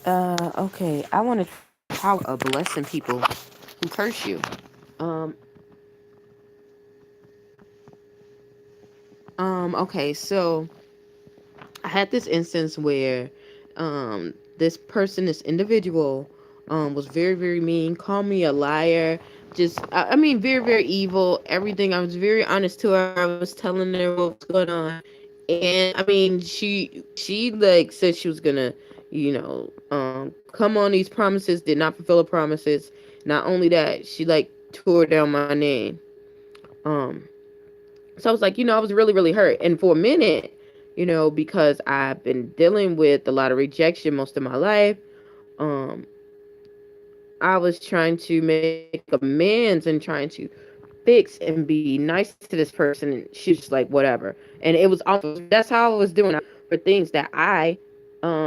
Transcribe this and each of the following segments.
Okay. I want to talk a blessing people who curse you. Um, okay, so I had this instance where this person, this individual, was very, very mean, called me a liar, just I mean very, very evil, everything. I was very honest to her. I was telling her what was going on. And I mean she like said she was gonna, come on these promises, did not fulfill the promises. Not only that, she like tore down my name. Um so I was like, I was really, really hurt. And for a minute, because I've been dealing with a lot of rejection most of my life, um, I was trying to make amends and trying to fix and be nice to this person. And she was just like, whatever. And it was almost, that's how I was doing for things that I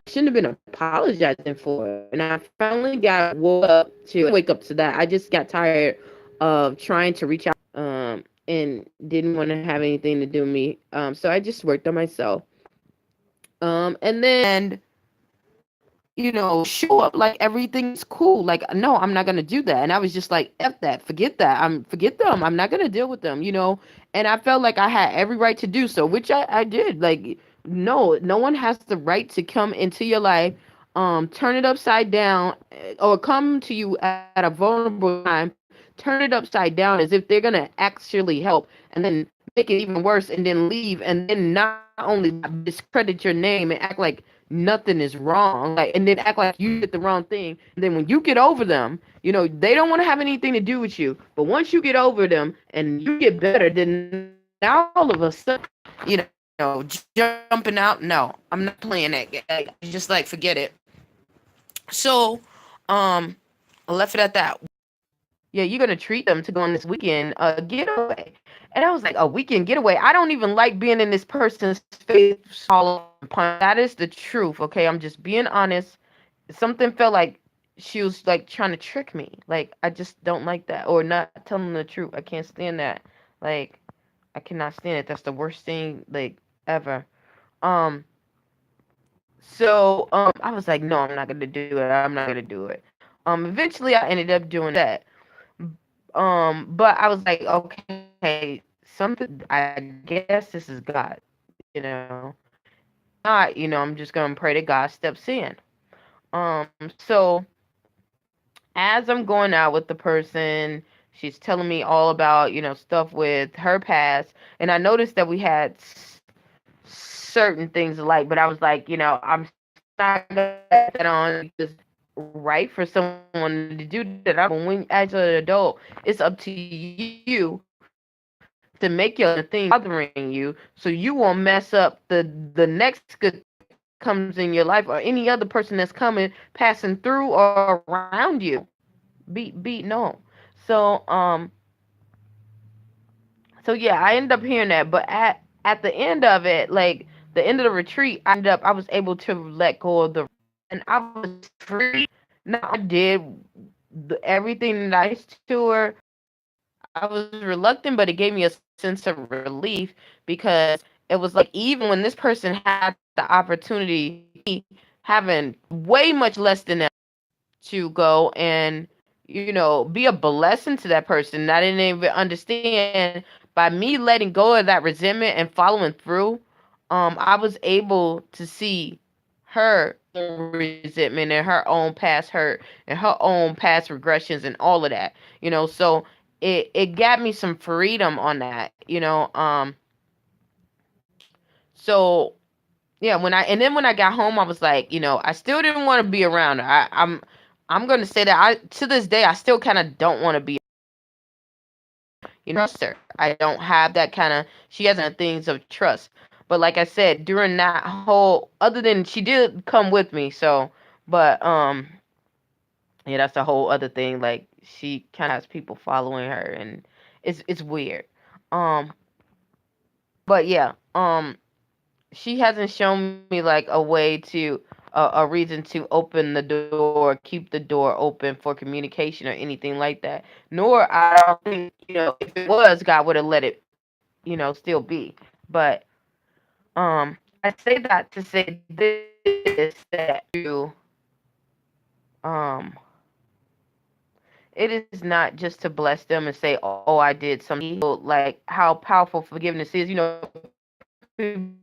shouldn't have been apologizing for. And I finally got woke up to, I didn't wake up to that. I just got tired of trying to reach out and didn't want to have anything to do with me. So I just worked on myself. And then, show up like everything is cool. Like, no, I'm not gonna do that. And I was just like, F that, forget that. Forget them. I'm not gonna deal with them. And I felt like I had every right to do so, which I did. Like, no one has the right to come into your life, turn it upside down, or come to you at a vulnerable time, turn it upside down as if they're gonna actually help, and then make it even worse and then leave, and then not only that, but discredit your name and act like nothing is wrong, like, and then act like you did the wrong thing. And then when you get over them, they don't want to have anything to do with you. But once you get over them and you get better, then now all of a sudden, jumping out. No, I'm not playing that. Just like forget it. So, um, I left it at that. Yeah, you're gonna treat them to go on this weekend getaway. And I was like, a weekend getaway? I don't even like being in this person's face all the time. That is the truth, okay? I'm just being honest. Something felt like she was like trying to trick me. Like, I just don't like that. Or not telling the truth. I can't stand that. Like, I cannot stand it. That's the worst thing, like, ever. Um, so I was like, no, I'm not gonna do it. I'm not gonna do it. Eventually I ended up doing that. But I was like, okay, something. I guess this is God, you know. If not, I'm just gonna pray that God steps in. So as I'm going out with the person, she's telling me all about, stuff with her past, and I noticed that we had certain things alike. But I was like, I'm not gonna add that on because right for someone to do that. When as an adult, it's up to you to make your things bothering you, so you won't mess up the next good thing that comes in your life, or any other person that's coming, passing through or around you. Be no. So so yeah, I ended up hearing that, but at the end of it, like the end of the retreat, I was able to let go of the, and I was free. Now I did everything nice to her. I was reluctant, but it gave me a sense of relief because it was like, even when this person had the opportunity, having way much less than them, to go and be a blessing to that person. I didn't even understand, by me letting go of that resentment and following through, I was able to see her resentment and her own past hurt and her own past regressions and all of that. So it got me some freedom on that. So yeah, when I got home, I was like, I still didn't want to be around her. I'm gonna say that, I to this day, I still kind of don't want to be, trust her. I don't have that kind of, she hasn't things of trust. But like I said, during that whole, other than she did come with me, so, but yeah, that's a whole other thing. Like, she kind of has people following her, and it's weird. Um, but yeah, she hasn't shown me like a way to, a reason to open the door, keep the door open for communication or anything like that. Nor, I don't think, if it was, God would have let it, still be. But I say that to say this, that you um it is not just to bless them and say, oh, I did something, like how powerful forgiveness is. People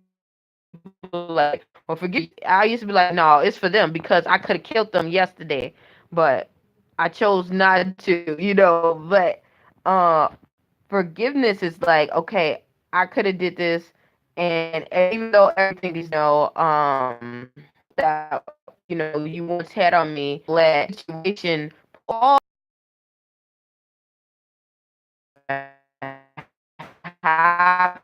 like, well, forgive. I used to be like, no, it's for them because I could have killed them yesterday, but I chose not to, But uh, forgiveness is like, okay, I could have did this, and even though everything is, that you once had on me, let situation all happen,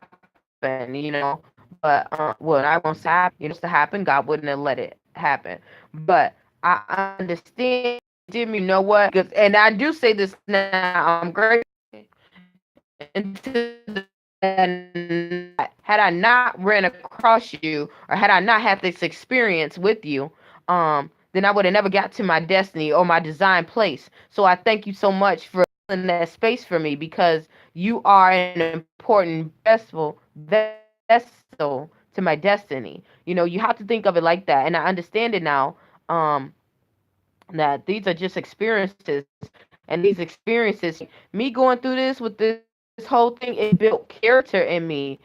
But what I want to happen, to happen, God wouldn't have let it happen. But I understand, Jimmy. You know what? And I do say this now. I'm great into had I not ran across you, or had I not had this experience with you, then I would have never got to my destiny or my design place. So I thank you so much for in that space for me, because you are an important vessel to my destiny. You have to think of it like that, and I understand it now. That these are just experiences, and these experiences, me going through this with this whole thing, it built character in me.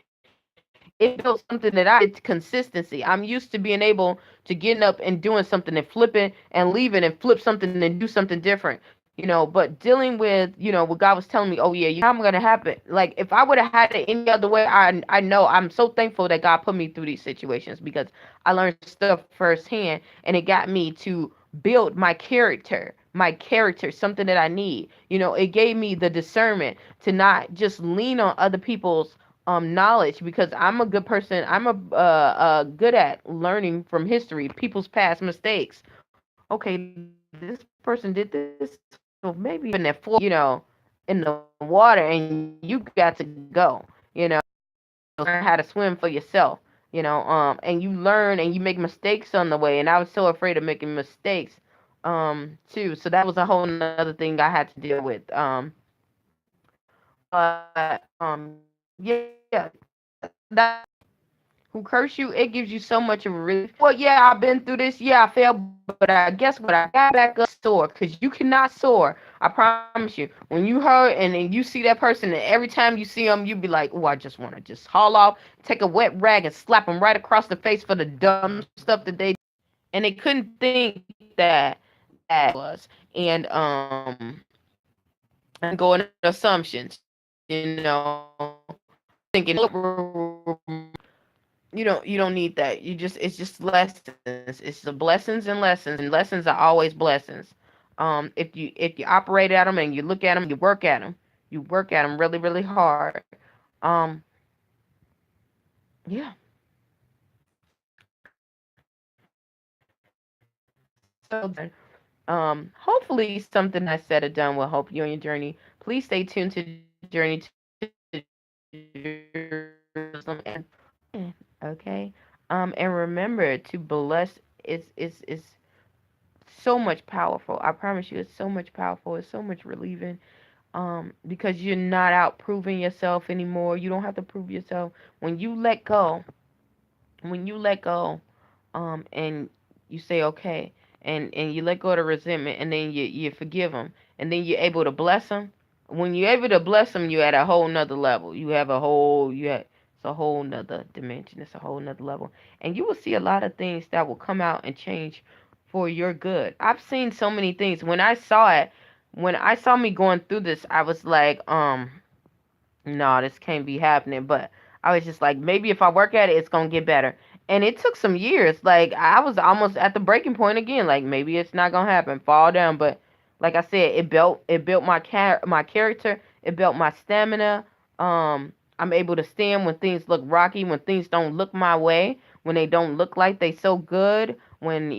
It built something that it's consistency. I'm used to being able to getting up and doing something and flipping and leaving and flip something and do something different. But dealing with, what God was telling me, oh yeah, I'm gonna happen. Like if I would have had it any other way, I know I'm so thankful that God put me through these situations, because I learned stuff firsthand, and it got me to build my character, something that I need. It gave me the discernment to not just lean on other people's knowledge, because I'm a good person. I'm a good at learning from history, people's past mistakes. Okay, this person did this, so maybe even at four, in the water, and you got to go, learn how to swim for yourself, and you learn and you make mistakes on the way. And I was so afraid of making mistakes, too. So that was a whole nother thing I had to deal with. But yeah, that who curse you, it gives you so much of a relief. Well, yeah, I've been through this. Yeah, I failed, but I guess what? I got back up, soar, because you cannot soar. I promise you. When you hurt and then you see that person, and every time you see them, you be like, oh, I just want to just haul off, take a wet rag and slap them right across the face for the dumb stuff that they, and they couldn't think that that was. And going assumptions, you know, thinking you don't need that. It's just lessons. It's the blessings and lessons, and lessons are always blessings. If you operate at them and you look at them, you work at them really really hard. Um, yeah. So hopefully something I said or done will help you on your journey. Please stay tuned to Journey to Jerusalem, okay. And remember to bless is so much powerful. I promise you, it's so much powerful. It's so much relieving. Because you're not out proving yourself anymore. You don't have to prove yourself. When you let go, when you let go, and you say okay, and you let go of the resentment, and then you forgive them, and then you're able to bless them. When you're able to bless them, you're at a whole nother level. It's a whole nother dimension. It's a whole nother level, and you will see a lot of things that will come out and change for your good. I've seen so many things. When I saw me going through this, I was like, no, this can't be happening. But I was just like, maybe if I work at it, it's gonna get better. And it took some years. Like I was almost at the breaking point again. Like maybe it's not gonna happen, fall down. But like I said, it built my character. It built my stamina. I'm able to stand when things look rocky, when things don't look my way, when they don't look like they so good. When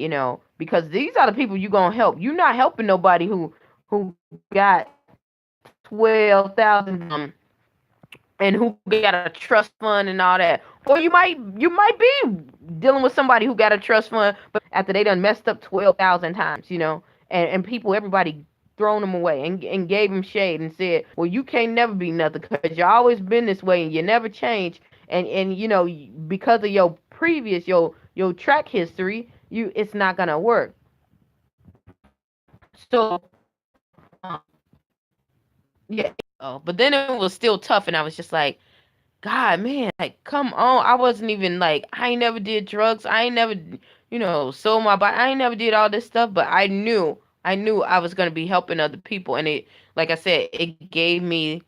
because these are the people you gonna help. You're not helping nobody who got 12,000 and who got a trust fund and all that. Or you might be dealing with somebody who got a trust fund, but after they done messed up 12,000 times, and people, everybody thrown them away and gave them shade and said, well, you can't never be nothing because you always been this way and you never change. And because of your previous your track history, it's not gonna work. So um, yeah, but then it was still tough, and I was just like, God, man, like, come on. I wasn't even like, I ain't never did drugs. I ain't never, sold my body. I ain't never did all this stuff, but I knew I was gonna be helping other people, and it, like I said, it gave me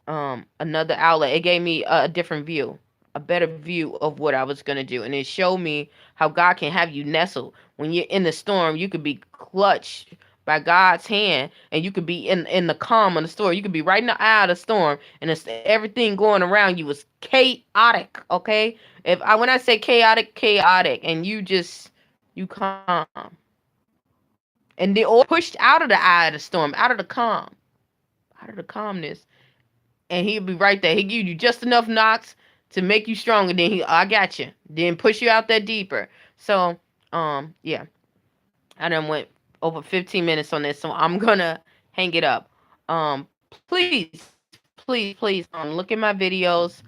another outlet. It gave me a different view, a better view of what I was gonna do, and it showed me how God can have you nestled when you're in the storm. You could be clutched by God's hand, and you could be in the calm of the storm. You could be right in the eye of the storm, and it's everything going around you was chaotic. Okay, if I when I say chaotic, chaotic, and you calm, and they all pushed out of the eye of the storm, out of the calm, out of the calmness, and he'll be right there. He give you just enough knocks to make you stronger. Then I got you. Then push you out there deeper. So, yeah, I done went over 15 minutes on this, so I'm gonna hang it up. Please, please, please, look at my videos.